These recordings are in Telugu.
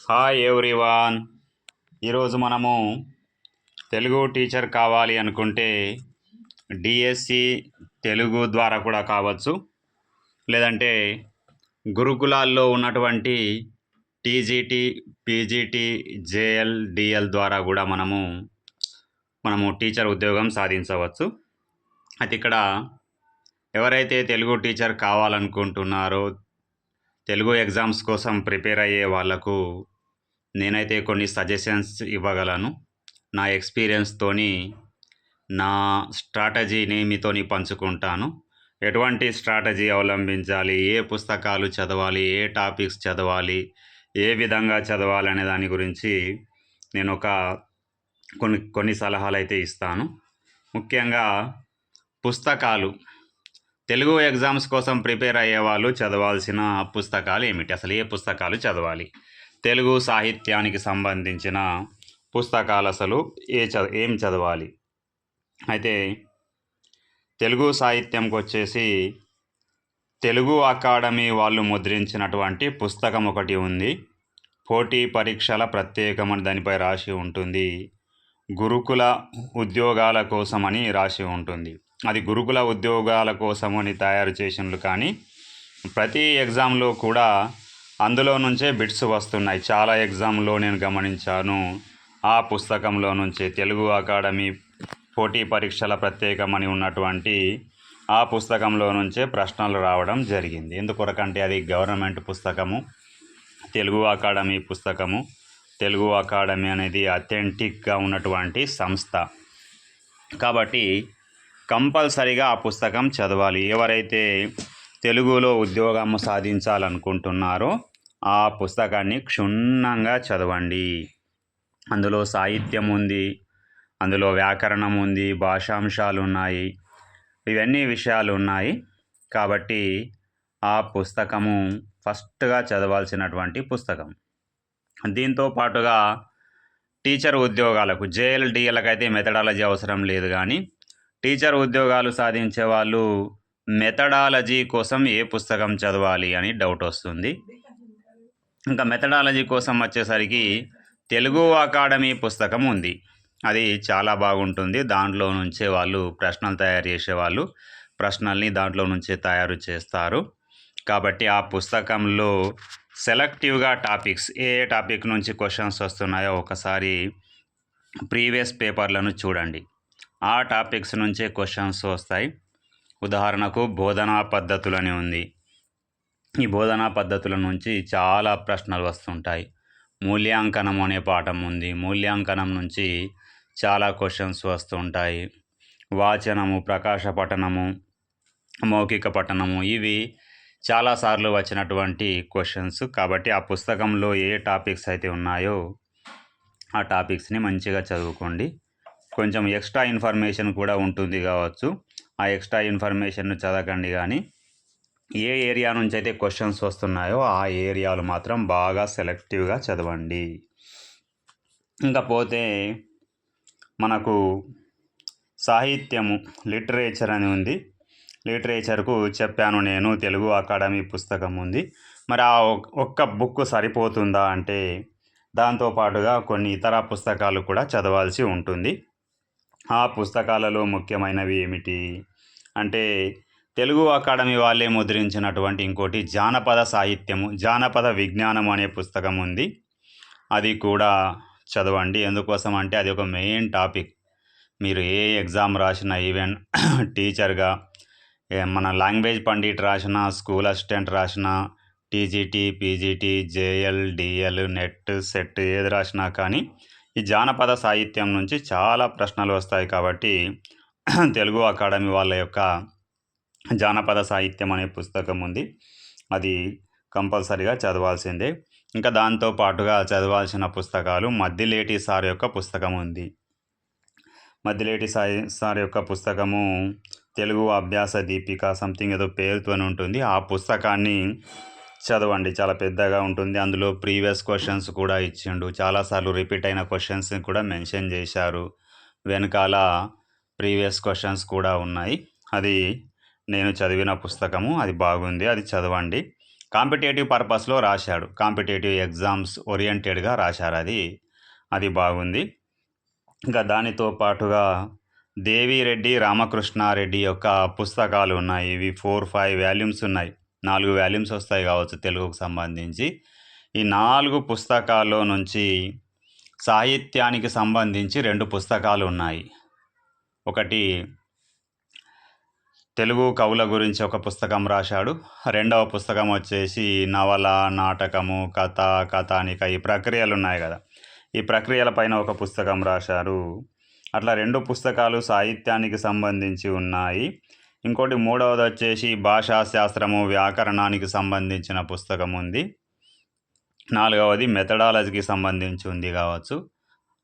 Hi everyone. ఈరోజు మనము తెలుగు టీచర్ కావాలి అనుకుంటే డిఎస్సి తెలుగు ద్వారా కూడా కావచ్చు, లేదంటే గురుకులాల్లో ఉన్నటువంటి టీజీటీ, పీజీటీ, జేఎల్, డిఎల్ ద్వారా కూడా మనము టీచర్ ఉద్యోగం సాధించవచ్చు. అయితే ఇక్కడ ఎవరైతే తెలుగు టీచర్ కావాలనుకుంటున్నారో, తెలుగు ఎగ్జామ్స్ కోసం ప్రిపేర్ అయ్యే వాళ్లకు నేనైతే కొన్ని సజెషన్స్ ఇవ్వగలను. నా ఎక్స్పీరియన్స్తోని నా స్ట్రాటజీని మీతోని పంచుకుంటాను. ఎటువంటి స్ట్రాటజీ అవలంబించాలి, ఏ పుస్తకాలు చదవాలి, ఏ టాపిక్స్ చదవాలి, ఏ విధంగా చదవాలి అనే దాని గురించి నేను కొన్ని సలహాలు అయితే ఇస్తాను. ముఖ్యంగా పుస్తకాలు, తెలుగు ఎగ్జామ్స్ కోసం ప్రిపేర్ అయ్యే వాళ్ళు చదవాల్సిన పుస్తకాలు ఏమిటి, అసలు ఏ పుస్తకాలు చదవాలి, తెలుగు సాహిత్యానికి సంబంధించిన పుస్తకాలు అసలు ఏం చదవాలి. అయితే తెలుగు సాహిత్యంకి వచ్చేసి తెలుగు అకాడమీ వాళ్ళు ముద్రించినటువంటి పుస్తకం ఒకటి ఉంది. పోటీ పరీక్షల ప్రత్యేకమని దానిపై రాసి ఉంటుంది. గురుకుల ఉద్యోగాల కోసమని రాసి ఉంటుంది. అది గురుకుల ఉద్యోగాల కోసమని తయారు చేసినట్లు, కానీ ప్రతి ఎగ్జామ్లో కూడా అందులో నుంచే బిట్స్ వస్తున్నాయి. చాలా ఎగ్జామ్లో నేను గమనించాను. ఆ పుస్తకంలో నుంచే తెలుగు అకాడమీ పోటీ పరీక్షల ప్రత్యేకమని ఉన్నటువంటి ఆ పుస్తకంలో నుంచే ప్రశ్నలు రావడం జరిగింది. ఎందుకొరకంటే అది గవర్నమెంట్ పుస్తకము, తెలుగు అకాడమీ పుస్తకము. తెలుగు అకాడమీ అనేది అథెంటిక్గా ఉన్నటువంటి సంస్థ కాబట్టి కంపల్సరీగా ఆ పుస్తకం చదవాలి. ఎవరైతే తెలుగులో ఉద్యోగం సాధించాలనుకుంటున్నారో ఆ పుస్తకాన్ని క్షుణ్ణంగా చదవండి. అందులో సాహిత్యం ఉంది, అందులో వ్యాకరణం ఉంది, భాషాంశాలు ఉన్నాయి, ఇవన్నీ విషయాలు ఉన్నాయి. కాబట్టి ఆ పుస్తకము ఫస్ట్గా చదవాల్సినటువంటి పుస్తకం. దీంతో పాటుగా టీచర్ ఉద్యోగాలకు, జేఎల్, డిఎల్కి అయితే మెథడాలజీ అవసరం లేదు, కానీ టీచర్ ఉద్యోగాలు సాధించే వాళ్ళు మెథడాలజీ కోసం ఏ పుస్తకం చదవాలి అని డౌట్ వస్తుంది. ఇంకా మెథడాలజీ కోసం వచ్చేసరికి తెలుగు అకాడమీ పుస్తకం ఉంది. అది చాలా బాగుంటుంది. దాంట్లో నుంచే వాళ్ళు ప్రశ్నలు తయారు చేసేవాళ్ళు ప్రశ్నల్ని దాంట్లో నుంచే తయారు చేస్తారు. కాబట్టి ఆ పుస్తకంలో సెలెక్టివ్గా టాపిక్స్, ఏ టాపిక్ నుంచి క్వశ్చన్స్ వస్తున్నాయో ఒకసారి ప్రీవియస్ పేపర్లను చూడండి. ఆ టాపిక్స్ నుంచే క్వశ్చన్స్ వస్తాయి. ఉదాహరణకు బోధనా పద్ధతులని ఉంది. ఈ బోధనా పద్ధతుల నుంచి చాలా ప్రశ్నలు వస్తుంటాయి. మూల్యాంకనం అనే పాఠం ఉంది. మూల్యాంకనం నుంచి చాలా క్వశ్చన్స్ వస్తుంటాయి. వాచనము, ప్రకాశ పఠనము, మౌఖిక పఠనము, ఇవి చాలాసార్లు వచ్చినటువంటి క్వశ్చన్స్. కాబట్టి ఆ పుస్తకంలో ఏ టాపిక్స్ అయితే ఉన్నాయో ఆ టాపిక్స్ని మంచిగా చదువుకోండి. కొంచెం ఎక్స్ట్రా ఇన్ఫర్మేషన్ కూడా ఉంటుంది కావచ్చు. ఆ ఎక్స్ట్రా ఇన్ఫర్మేషన్ను చదవకండి, కానీ ఏ ఏరియా నుంచి అయితే క్వశ్చన్స్ వస్తున్నాయో ఆ ఏరియాలు మాత్రం బాగా సెలెక్టివ్గా చదవండి. ఇంకా పోతే మనకు సాహిత్యము, లిటరేచర్ అని ఉంది. లిటరేచర్కు చెప్పాను నేను, తెలుగు అకాడమీ పుస్తకం ఉంది. మరి ఆ ఒక్క బుక్ సరిపోతుందా అంటే దాంతోపాటుగా కొన్ని ఇతర పుస్తకాలు కూడా చదవాల్సి ఉంటుంది. ఆ పుస్తకాలలో ముఖ్యమైనవి ఏమిటి అంటే తెలుగు అకాడమీ వాళ్ళే ముద్రించినటువంటి ఇంకోటి జానపద సాహిత్యము, జానపద విజ్ఞానం అనే పుస్తకం ఉంది. అది కూడా చదవండి. ఎందుకోసం అంటే అది ఒక మెయిన్ టాపిక్. మీరు ఏ ఎగ్జామ్ రాసినా, ఈవెన్ టీచర్గా మన లాంగ్వేజ్ పండిట్ రాసిన, స్కూల్ అసిస్టెంట్ రాసిన, TGT, PGT, JL, DL, net, set ఏది రాసినా కానీ ఈ జానపద సాహిత్యం నుంచి చాలా ప్రశ్నలు వస్తాయి. కాబట్టి తెలుగు అకాడమీ వాళ్ళ యొక్క జానపద సాహిత్యం అనే పుస్తకం ఉంది. అది కంపల్సరీగా చదవాల్సిందే. ఇంకా దాంతో పాటుగా చదవాల్సిన పుస్తకాలు మద్దిలేటి సార్ యొక్క పుస్తకం ఉంది. మద్దిలేటి సార్ యొక్క పుస్తకము తెలుగు అభ్యాస దీపిక సంథింగ్ ఏదో పేరుతో ఉంటుంది. ఆ పుస్తకాన్ని చదవండి. చాలా పెద్దగా ఉంటుంది. అందులో ప్రీవియస్ క్వశ్చన్స్ కూడా ఇచ్చిండు. చాలాసార్లు రిపీట్ అయిన క్వశ్చన్స్ కూడా మెన్షన్ చేశారు. వెనకాల ప్రీవియస్ క్వశ్చన్స్ కూడా ఉన్నాయి. అది నేను చదివిన పుస్తకము, అది బాగుంది, అది చదవండి. కాంపిటేటివ్ పర్పస్లో రాశాడు, కాంపిటేటివ్ ఎగ్జామ్స్ ఓరియంటెడ్గా రాశారు. అది బాగుంది. ఇంకా దానితో పాటుగా దేవిరెడ్డి రామకృష్ణారెడ్డి యొక్క పుస్తకాలు ఉన్నాయి. ఇవి 4-5 వాల్యూమ్స్ ఉన్నాయి. 4 వాల్యూమ్స్ వస్తాయి కావచ్చు తెలుగుకు సంబంధించి. ఈ 4 పుస్తకాల్లో నుంచి సాహిత్యానికి సంబంధించి 2 పుస్తకాలు ఉన్నాయి. ఒకటి తెలుగు కవుల గురించి ఒక పుస్తకం రాశాడు. రెండవ పుస్తకం వచ్చేసి నవల, నాటకము, కథ, కథానిక, ఈ ప్రక్రియలు ఉన్నాయి కదా, ఈ ప్రక్రియల పైన ఒక పుస్తకం రాశారు. అట్లా 2 పుస్తకాలు సాహిత్యానికి సంబంధించి ఉన్నాయి. ఇంకోటి మూడవది వచ్చేసి భాషా శాస్త్రము, వ్యాకరణానికి సంబంధించిన పుస్తకం ఉంది. నాలుగవది మెథడాలజీకి సంబంధించి ఉంది కావచ్చు.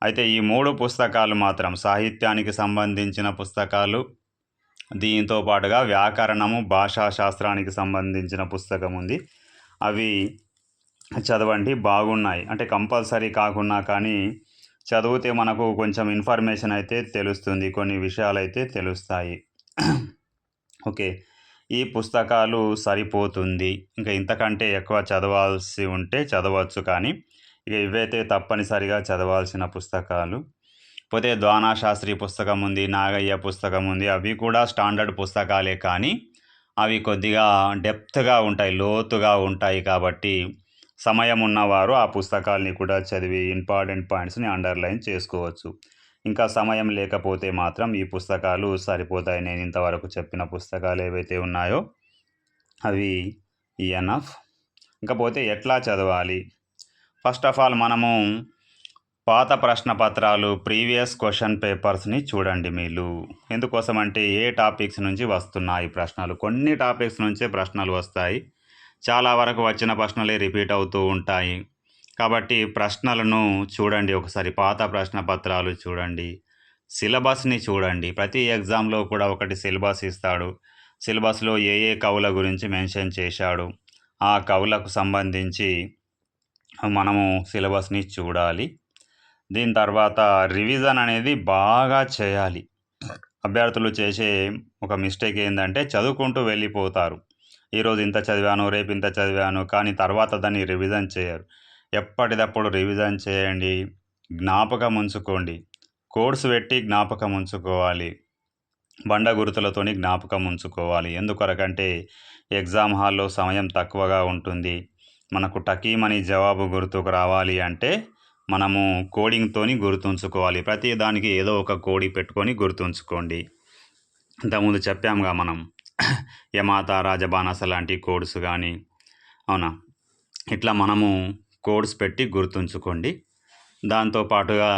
అయితే ఈ 3 పుస్తకాలు మాత్రం సాహిత్యానికి సంబంధించిన పుస్తకాలు, దీంతో పాటుగా వ్యాకరణము, భాషా శాస్త్రానికి సంబంధించిన పుస్తకం ఉంది. అవి చదవండి, బాగున్నాయి. అంటే కంపల్సరీ కాకున్నా కానీ చదివితే మనకు కొంచెం ఇన్ఫర్మేషన్ అయితే తెలుస్తుంది, కొన్ని విషయాలు అయితే తెలుస్తాయి. ఓకే, ఈ పుస్తకాలు సరిపోతుంది. ఇంకా ఇంతకంటే ఎక్కువ చదవాల్సి ఉంటే చదవచ్చు, కానీ ఇక ఇవైతే తప్పనిసరిగా చదవాల్సిన పుస్తకాలు. పోతే ద్వానాశాస్త్రి పుస్తకం ఉంది, నాగయ్య పుస్తకం ఉంది. అవి కూడా స్టాండర్డ్ పుస్తకాలే, కానీ అవి కొద్దిగా డెప్త్గా ఉంటాయి, లోతుగా ఉంటాయి. కాబట్టి సమయం ఉన్నవారు ఆ పుస్తకాలని కూడా చదివి ఇంపార్టెంట్ పాయింట్స్ని అండర్లైన్ చేసుకోవచ్చు. ఇంకా సమయం లేకపోతే మాత్రం ఈ పుస్తకాలు సరిపోతాయి. నేను ఇంతవరకు చెప్పిన పుస్తకాలు ఏవైతే ఉన్నాయో అవి ఎనఫ్. ఇంకపోతే ఎట్లా చదవాలి? ఫస్ట్ ఆఫ్ ఆల్ మనము పాత ప్రశ్న పత్రాలు, ప్రీవియస్ క్వశ్చన్ పేపర్స్ని చూడండి మీరు. ఎందుకోసం అంటే ఏ టాపిక్స్ నుంచి వస్తున్నాయి ప్రశ్నలు. కొన్ని టాపిక్స్ నుంచే ప్రశ్నలు వస్తాయి, చాలా వరకు వచ్చిన ప్రశ్నలే రిపీట్ అవుతూ ఉంటాయి. కాబట్టి ప్రశ్నలను చూడండి ఒకసారి, పాత ప్రశ్న పత్రాలు చూడండి, సిలబస్ని చూడండి. ప్రతి ఎగ్జామ్లో కూడా ఒకటి సిలబస్ ఇస్తాడు. సిలబస్లో ఏ ఏ కవుల గురించి మెన్షన్ చేశాడు, ఆ కవులకు సంబంధించి మనము సిలబస్ని చూడాలి. దీని తర్వాత రివిజన్ అనేది బాగా చేయాలి. అభ్యర్థులు చేసే ఒక మిస్టేక్ ఏంటంటే చదువుకుంటూ వెళ్ళిపోతారు. ఈరోజు ఇంత చదివాను, రేపు ఇంత చదివాను, కానీ తర్వాత దాన్ని రివిజన్ చేయరు. ఎప్పటికప్పుడు రివిజన్ చేయండి, జ్ఞాపకం ఉంచుకోండి. కోర్సు పెట్టి జ్ఞాపకం ఉంచుకోవాలి, బండ గుర్తులతోని జ్ఞాపకం ఉంచుకోవాలి. ఎందుకొరకంటే ఎగ్జామ్ హాల్లో సమయం తక్కువగా ఉంటుంది. మనకు టకీమని జవాబు గుర్తుకు రావాలి అంటే మనము కోడింగ్తోని గుర్తుంచుకోవాలి. ప్రతి దానికి ఏదో ఒక కోడి పెట్టుకొని గుర్తుంచుకోండి. ఇంతకుముందు చెప్పాముగా మనం యమాత, రాజబాణస లాంటి కోడ్స్ కానీ, అవునా, ఇట్లా మనము కోడ్స్ పెట్టి గుర్తుంచుకోండి. దాంతోపాటుగా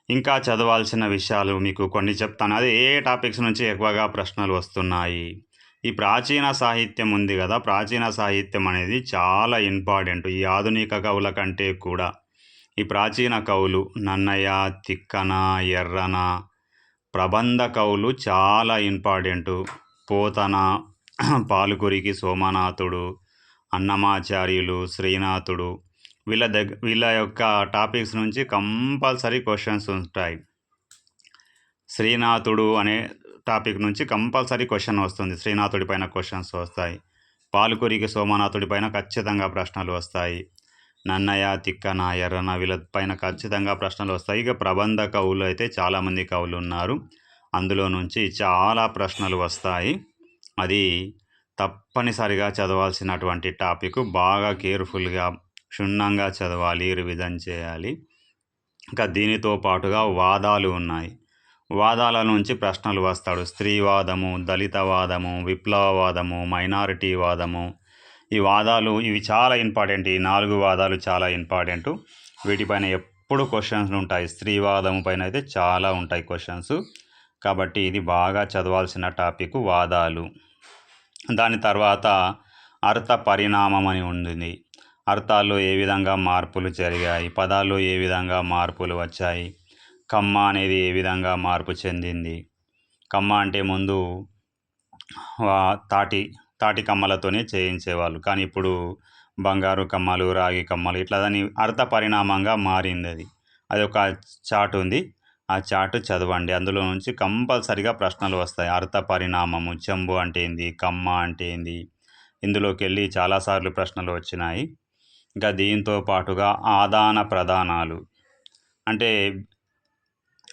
ఇంకా చదవాల్సిన విషయాలు మీకు కొన్ని చెప్తాను. అదే ఏ టాపిక్స్ నుంచి ఎక్కువగా ప్రశ్నలు వస్తున్నాయి. ఈ ప్రాచీన సాహిత్యం ఉంది కదా, ప్రాచీన సాహిత్యం అనేది చాలా ఇంపార్టెంట్. ఈ ఆధునిక కవుల కంటే కూడా ఈ ప్రాచీన కవులు నన్నయ్య, తిక్కన, ఎర్రన, ప్రబంధ కవులు చాలా ఇంపార్టెంటు. పోతన, పాలుకురికి సోమనాథుడు, అన్నమాచార్యులు, శ్రీనాథుడు, వీళ్ళ యొక్క టాపిక్స్ నుంచి కంపల్సరీ క్వశ్చన్స్ ఉంటాయి. శ్రీనాథుడు అనే టాపిక్ నుంచి కంపల్సరీ క్వశ్చన్ వస్తుంది, శ్రీనాథుడి పైన క్వశ్చన్స్ వస్తాయి. పాలుకురికి సోమనాథుడి పైన ఖచ్చితంగా ప్రశ్నలు వస్తాయి. నన్నయ్య, తిక్కన, ఎర్రన వీళ్ళ పైన ఖచ్చితంగా ప్రశ్నలు వస్తాయి. ఇక ప్రబంధ కవులు అయితే చాలామంది కవులు ఉన్నారు, అందులో నుంచి చాలా ప్రశ్నలు వస్తాయి. అది తప్పనిసరిగా చదవాల్సినటువంటి టాపిక్. బాగా కేర్ఫుల్గా క్షుణ్ణంగా చదవాలి, రివిజన్ చేయాలి. ఇంకా దీనితో పాటుగా వాదాలు ఉన్నాయి, వాదాల నుంచి ప్రశ్నలు వస్తాడు. స్త్రీవాదము, దళితవాదము, విప్లవవాదము, మైనారిటీ వాదము, ఈ వాదాలు ఇవి చాలా ఇంపార్టెంట్. ఈ 4 వాదాలు చాలా ఇంపార్టెంటు. వీటిపైన ఎప్పుడు క్వశ్చన్స్ ఉంటాయి. స్త్రీవాదం పైన అయితే చాలా ఉంటాయి క్వశ్చన్స్. కాబట్టి ఇది బాగా చదవాల్సిన టాపిక్ వాదాలు. దాని తర్వాత అర్థ పరిణామం అని ఉంది. అర్థాల్లో ఏ విధంగా మార్పులు జరిగాయి, పదాల్లో ఏ విధంగా మార్పులు వచ్చాయి, కమ్మ అనేది ఏ విధంగా మార్పు చెందింది. కమ్మ అంటే ముందు తాటి కమ్మలతోనే చేయించేవాళ్ళు, కానీ ఇప్పుడు బంగారు కమ్మలు, రాగి కమ్మలు, ఇట్లా దాని అర్థ పరిణామంగా మారింది. అది ఒక చార్ట్ ఉంది, ఆ చార్ట్ చదవండి. అందులో నుంచి కంపల్సరిగా ప్రశ్నలు వస్తాయి. అర్థ పరిణామము, చెంబు అంటే ఏంది, కమ్మ అంటే ఏంది, ఇందులోకి వెళ్ళి చాలాసార్లు ప్రశ్నలు వచ్చినాయి. ఇంకా దీంతో పాటుగా ఆదాన ప్రదానాలు అంటే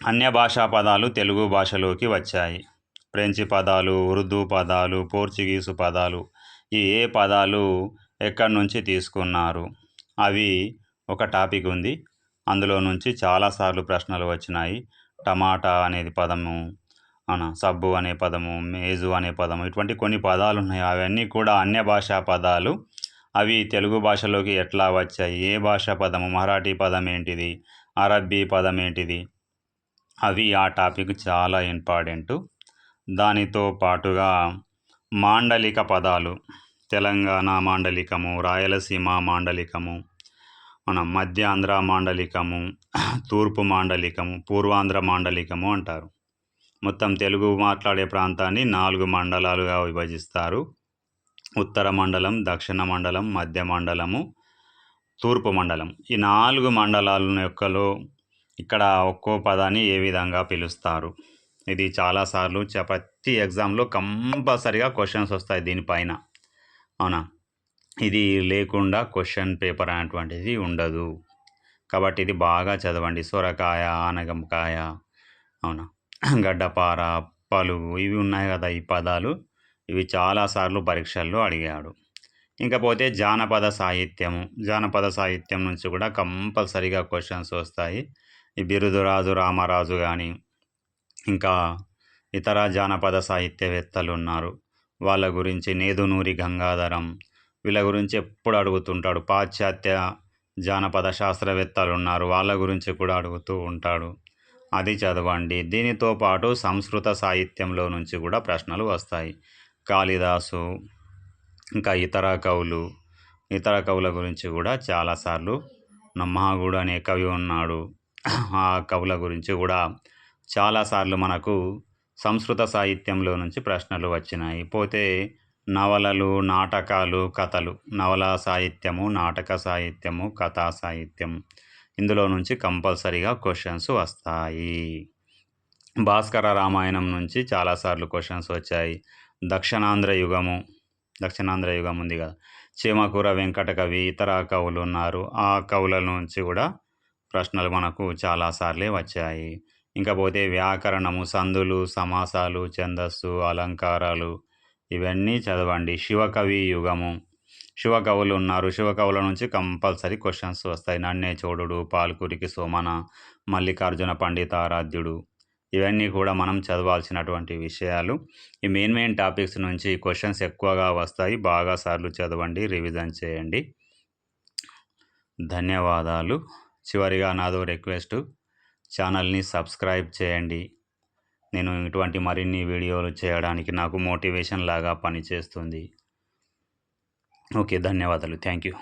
అన్య భాషా పదాలు తెలుగు భాషలోకి వచ్చాయి. ఫ్రెంచి పదాలు, ఉర్దూ పదాలు, పోర్చుగీసు పదాలు, ఈ ఏ పదాలు ఎక్కడి నుంచి తీసుకున్నారు అవి ఒక టాపిక్ ఉంది. అందులో నుంచి చాలాసార్లు ప్రశ్నలు వచ్చినాయి. టమాటా అనేది పదము, సబ్బు అనే పదము, మేజు అనే పదము, ఇటువంటి కొన్ని పదాలు ఉన్నాయి. అవన్నీ కూడా అన్య భాషా పదాలు. అవి తెలుగు భాషలోకి ఎట్లా వచ్చాయి, ఏ భాషా పదము, మరాఠీ పదం ఏంటిది, అరబ్బీ పదం ఏంటిది, అవి ఆ టాపిక్ చాలా ఇంపార్టెంటు. దానితో పాటుగా మాండలిక పదాలు, తెలంగాణ మాండలికము, రాయలసీమ మాండలికము, మన మధ్యాంధ్ర మాండలికము, తూర్పు మాండలికము, పూర్వాంధ్ర మాండలికము అంటారు. మొత్తం తెలుగు మాట్లాడే ప్రాంతాన్ని 4 మండలాలుగా విభజిస్తారు. ఉత్తర మండలం, దక్షిణ మండలం, మధ్య మండలము, తూర్పు మండలం. ఈ 4 మండలాల యొక్కలో ఇక్కడ ఒక్కో పదాన్ని ఏ విధంగా పిలుస్తారు. ఇది చాలాసార్లు ప్రతి ఎగ్జామ్లో కంపల్సరిగా క్వశ్చన్స్ వస్తాయి దీనిపైన. అవునా, ఇది లేకుండా క్వశ్చన్ పేపర్ అనేటువంటిది ఉండదు. కాబట్టి ఇది బాగా చదవండి. సొరకాయ, ఆనగంకాయ, అవునా, గడ్డపార, పలుగు, ఇవి ఉన్నాయి కదా ఈ పదాలు, ఇవి చాలాసార్లు పరీక్షల్లో అడిగాడు. ఇంకపోతే జానపద సాహిత్యము, జానపద సాహిత్యం నుంచి కూడా కంపల్సరిగా క్వశ్చన్స్ వస్తాయి. ఈ బిరుదురాజు రామరాజు కానీ ఇంకా ఇతర జానపద సాహిత్యవేత్తలు ఉన్నారు, వాళ్ళ గురించి నేదునూరి గంగాధరం, వీళ్ళ గురించి ఎప్పుడు అడుగుతుంటాడు. పాశ్చాత్య జానపద శాస్త్రవేత్తలు ఉన్నారు, వాళ్ళ గురించి కూడా అడుగుతూ ఉంటాడు. అది చదవండి. దీనితో పాటు సంస్కృత సాహిత్యంలో నుంచి కూడా ప్రశ్నలు వస్తాయి. కాళిదాసు ఇంకా ఇతర కవుల గురించి కూడా చాలాసార్లు నమ్మాగుడు అనే కవి ఉన్నాడు, ఆ కవుల గురించి కూడా చాలాసార్లు మనకు సంస్కృత సాహిత్యంలో నుంచి ప్రశ్నలు వచ్చినాయి. పోతే నవలలు, నాటకాలు, కథలు, నవలా సాహిత్యము, నాటక సాహిత్యము, కథా సాహిత్యం, ఇందులో నుంచి కంపల్సరీగా క్వశ్చన్స్ వస్తాయి. భాస్కర రామాయణం నుంచి చాలాసార్లు క్వశ్చన్స్ వచ్చాయి. దక్షిణాంధ్ర యుగం ఉంది కదా, చేమకూర వెంకట కవి, ఇతర కవులు ఉన్నారు, ఆ కవుల నుంచి కూడా ప్రశ్నలు మనకు చాలాసార్లే వచ్చాయి. ఇంకపోతే వ్యాకరణము, సందులు, సమాసాలు, ఛందస్సు, అలంకారాలు, ఇవన్నీ చదవండి. శివకవి యుగము, శివకవులు ఉన్నారు, శివకవుల నుంచి కంపల్సరీ క్వశ్చన్స్ వస్తాయి. నన్నే చోడుడు, పాల్కురికి సోమన, మల్లికార్జున పండితారాధ్యుడు, ఇవన్నీ కూడా మనం చదవాల్సినటువంటి విషయాలు. ఈ మెయిన్ టాపిక్స్ నుంచి క్వశ్చన్స్ ఎక్కువగా వస్తాయి. బాగా సార్లు చదవండి, రివిజన్ చేయండి. ధన్యవాదాలు. చివరిగా నాదో రిక్వెస్ట్, ఛానల్ని సబ్స్క్రైబ్ చేయండి. నేను ఇటువంటి మరిన్ని వీడియోలు చేయడానికి నాకు మోటివేషన్ లాగా పనిచేస్తుంది. ఓకే, ధన్యవాదాలు. Thank you.